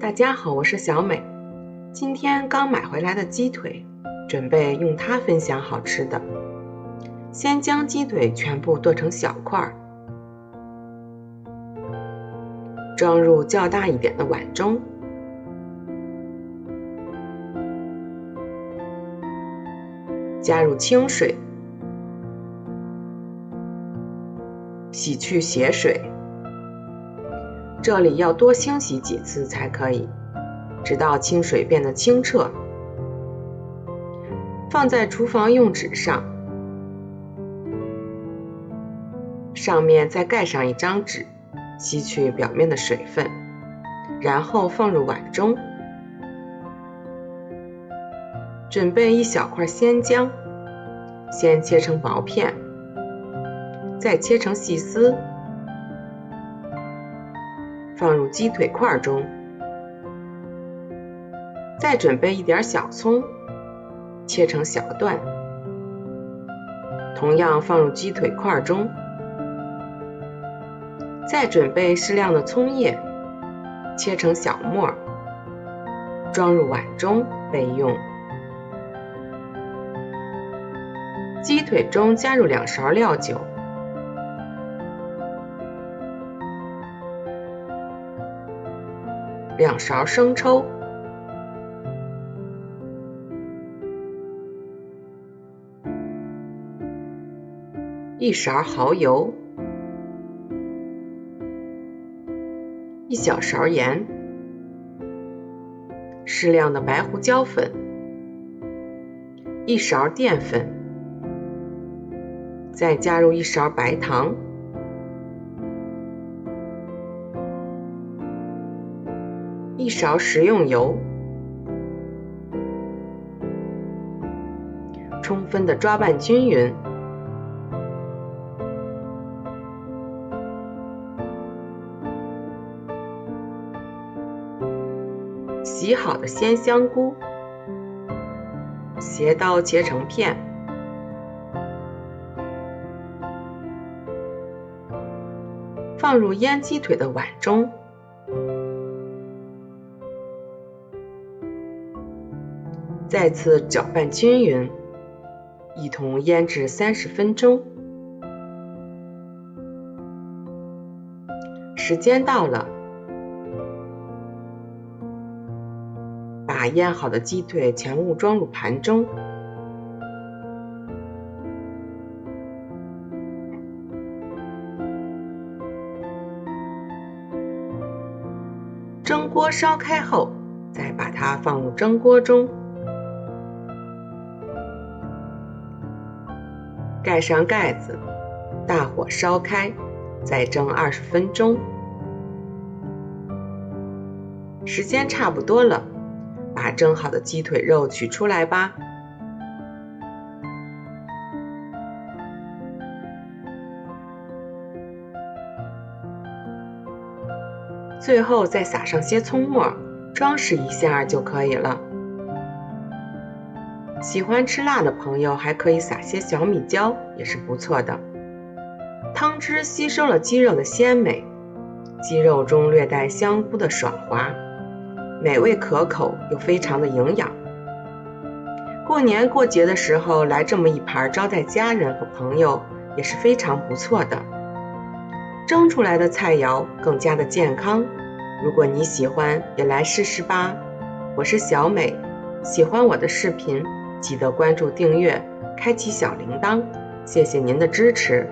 大家好，我是小美。今天刚买回来的鸡腿，准备用它分享好吃的。先将鸡腿全部剁成小块，装入较大一点的碗中，加入清水，洗去血水。这里要多清洗几次才可以，直到清水变得清澈。放在厨房用纸上，上面再盖上一张纸，吸去表面的水分，然后放入碗中。准备一小块鲜姜，先切成薄片，再切成细丝，放入鸡腿块中。再准备一点小葱，切成小段，同样放入鸡腿块中。再准备适量的葱叶，切成小末，装入碗中备用。鸡腿中加入2勺料酒，2勺生抽，1勺蚝油，1小勺盐，适量的白胡椒粉，1勺淀粉，再加入1勺白糖，1勺食用油，充分的抓拌均匀。洗好的鲜香菇，斜刀切成片，放入腌鸡腿的碗中，再次搅拌均匀，一同腌制30分钟。时间到了，把腌好的鸡腿全部装入盘中，蒸锅烧开后，再把它放入蒸锅中，盖上盖子，大火烧开，再蒸20分钟。时间差不多了，把蒸好的鸡腿肉取出来吧。最后再撒上些葱末，装饰一下就可以了。喜欢吃辣的朋友还可以撒些小米椒，也是不错的。汤汁吸收了鸡肉的鲜美，鸡肉中略带香菇的爽滑，美味可口又非常的营养。过年过节的时候来这么一盘招待家人和朋友也是非常不错的。蒸出来的菜肴更加的健康，如果你喜欢也来试试吧。我是小美，喜欢我的视频记得关注订阅，开启小铃铛，谢谢您的支持。